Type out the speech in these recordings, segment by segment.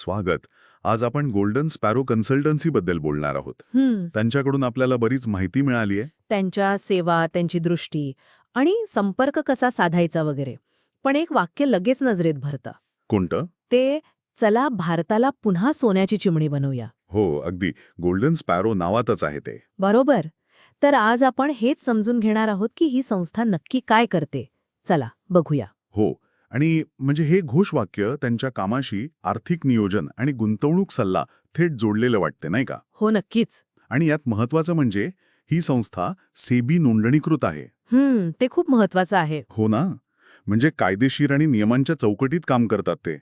स्वागत. आज आपण गोल्डन स्पॅरो कन्सल्टन्सी बद्दल बोलणार आहोत. हं, त्यांच्याकडून आपल्याला बरीच माहिती मिळाली आहे. त्यांच्या सेवा, त्यांची दृष्टी आणि संपर्क कसा साधायचा वगैरे. पण एक वाक्य लगेच नजरेत भरतं. कोणतं? ते चला भारताला पुन्हा सोन्याची चिमणी बनवूया. हो, अगदी. गोल्डन स्पॅरो नावातच आहे ते. बरोबर. तर आज आपण हेच समजून घेणार आहोत की ही संस्था नक्की काय करते. चला बघूया. हो. आणि म्हणजे हे घोषवाक्य त्यांच्या कामाशी आर्थिक नियोजन आणि गुंतवणूक सल्ला थेट जोडलेलं वाटते, नाही का? हो नक्कीच. आणि यात महत्वाचं म्हणजे ही संस्था सेबी नोंदणीकृत आहे. ते खूप महत्वाचं आहे. हो ना? म्हणजे कायदेशीर आणि नियमांच्या चौकटीत काम करतात ते.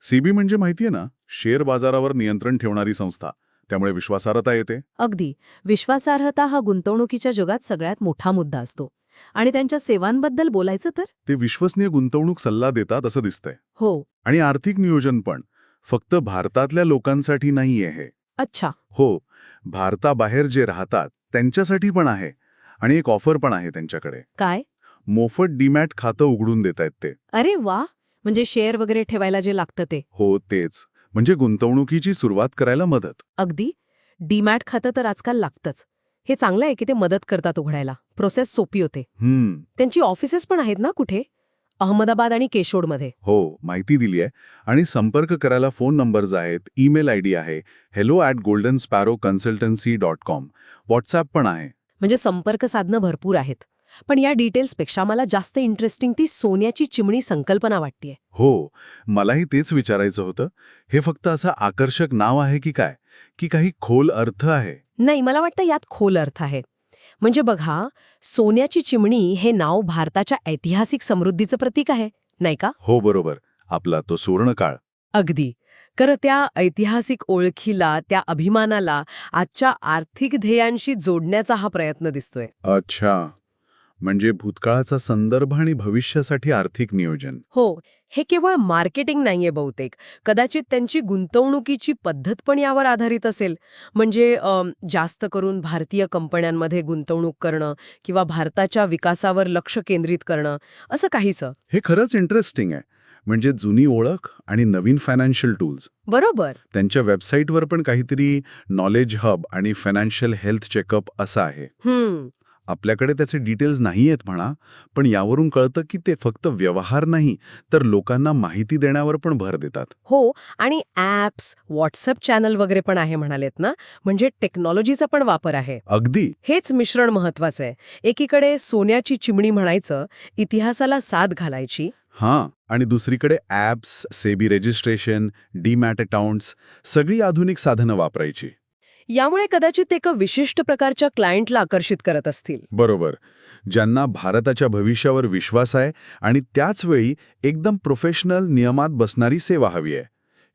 सेबी म्हणजे माहितीये ना, शेअर बाजारावर नियंत्रण ठेवणारी संस्था. त्यामुळे विश्वासार्हता येते. अगदी. विश्वासार्हता हा गुंतवणुकीच्या जगात सगळ्यात मोठा मुद्दा असतो. आणि त्यांच्या सेवांबद्दल बोलायचं तर ते विश्वसनीय गुंतवणूक सल्ला देतात असं दिसतंय. हो. आणि आर्थिक नियोजन पण फक्त भारतातल्या लोकांसाठी नाहीये हे. अच्छा. हो, भारताबाहेर जे राहतात त्यांच्यासाठी पण आहे. आणि एक ऑफर पण आहे त्यांच्याकडे. काय? मोफत डीमॅट खातं उघडून देतायत ते. अरे वा. म्हणजे शेअर वगैरे ठेवायला जे लागतं ते. हो, तेच. म्हणजे गुंतवणुकीची सुरुवात करायला मदत. अगदी. डीमॅट खातं तर आजकाल लागतंच. हे चांगलं आहे की ते मदत करतात उघडायला. प्रोसेस सोपी होते. त्यांची ऑफिसेस पण आहेत ना कुठे? अहमदाबाद आणि केशोडमध्ये. हो, माहिती दिली आहे. आणि संपर्क करायला फोन नंबर्स आहेत, ईमेल आयडी आहे, hello@goldensparrowconsultancy.com. व्हॉट्सॲप पण आहे. म्हणजे संपर्क साधनं भरपूर आहेत. पण या डिटेल्सपेक्षा मला जास्त इंटरेस्टिंग ती सोन्याची चिमणी संकल्पना वाटतेय. हो, मलाही तेच विचारायचं होतं. हे फक्त असं आकर्षक नाव आहे की काय? की काही खोल अर्थ आहे? नाही, मला वाटतं यात खोल अर्थ आहे. म्हणजे बघा, सोन्याची चिमणी हे नाव भारताच्या ऐतिहासिक समृद्धीचं प्रतीक आहे, नाही का? हो, बरोबर. आपला तो सुवर्णकाळ. अगदी. खरं त्या ऐतिहासिक ओळखीला, त्या अभिमानाला आजच्या आर्थिक ध्येयांशी जोडण्याचा हा प्रयत्न दिसतोय. अच्छा. म्हणजे भूतकाळाचा संदर्भ आणि भविष्यासाठी आर्थिक नियोजन. हो, हे केवळ मार्केटिंग नाहीये बहुतेक. कदाचित त्यांची गुंतवणुकीची पद्धत पण यावर आधारित असेल. म्हणजे जास्त करून भारतीय कंपन्यांमध्ये गुंतवणूक करणं किंवा भारताच्या विकासावर लक्ष केंद्रित करणं, असं काहीसं. हे खरंच इंटरेस्टिंग आहे. म्हणजे जुनी ओळख आणि नवीन फायनान्शियल टूल्स. बरोबर. त्यांच्या वेबसाईटवर पण काहीतरी नॉलेज हब आणि फायनान्शियल हेल्थ चेकअप असं आहे. आपल्याकडे त्याचे डिटेल्स नाहीयेत म्हणा, पण यावरून कळतं की ते फक्त व्यवहार नाही, तर लोकांना माहिती देण्यावर पण भर देतात. हो, आणि ॲप्स, व्हॉट्सअप चॅनल वगैरे पण आहे म्हणालेत ना, म्हणजे टेक्नॉलॉजीचा पण वापर आहे. अगदी. हेच मिश्रण महत्वाचं आहे. एकीकडे सोन्याची चिमणी म्हणायचं, इतिहासाला साद घालायची. हां, आणि दुसरीकडे apps, SEBI registration, demat accounts, सगळी आधुनिक साधनं वापरायची. यामुळे कदाचित एका विशिष्ट प्रकारच्या क्लायंटला आकर्षित करत असतील. बरोबर. ज्यांना भारताच्या भविष्यावर विश्वास आहे आणि त्याच वेळी एकदम प्रोफेशनल नियमात बसणारी सेवा हवी आहे.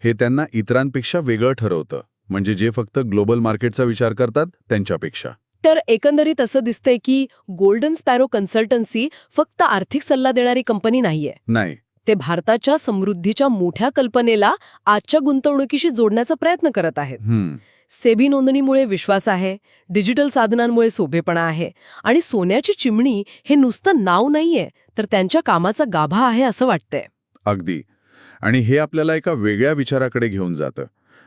हे त्यांना इतरांपेक्षा वेगळं ठरवतं. म्हणजे जे फक्त ग्लोबल मार्केटचा विचार करतात त्यांच्यापेक्षा. तर एकंदरीत असं दिसतंय की गोल्डन स्पॅरो कन्सल्टन्सी फक्त आर्थिक सल्ला देणारी कंपनी नाहीये. नाही. ते भारताच्या समृद्धीच्या मोठ्या कल्पनेला आजच्या गुंतवणुकीशी जोडण्याचा प्रयत्न करत आहेत. सेबी नोंदणीमुळे विश्वास आहे, डिजिटल साधनांमुळे सोपेपणा आहे आणि सोन्याची चिमणी हे नुसतं नाव नाहीये, तर त्यांच्या कामाचा गाभा आहे असं वाटतंय. अगदी. आणि हे आपल्याला एका वेगळ्या विचाराकडे घेऊन जातं.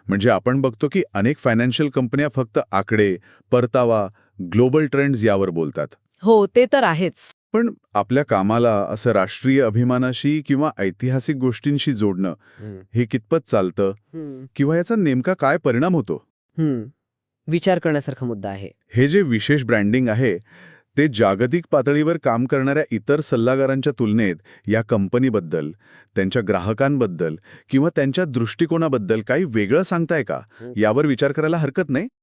म्हणजे आपण बघतो की अनेक फायनान्शियल कंपन्या फक्त आकडे, परतावा, ग्लोबल ट्रेंड्स यावर बोलतात. हो, ते तर आहेच. पण आपल्या कामाला असं राष्ट्रीय अभिमानाशी किंवा ऐतिहासिक गोष्टींशी जोडणं हे कितपत चालतं किंवा याचा नेमका काय परिणाम होतो? विचार करण्यासारखा मुद्दा आहे. हे जे विशेष ब्रँडिंग आहे ते जागतिक पातळीवर काम करणाऱ्या इतर सल्लागारांच्या तुलनेत या कंपनीबद्दल, त्यांच्या ग्राहकांबद्दल किंवा त्यांच्या दृष्टिकोनाबद्दल काही वेगळं सांगताय का? यावर विचार करायला हरकत नाही.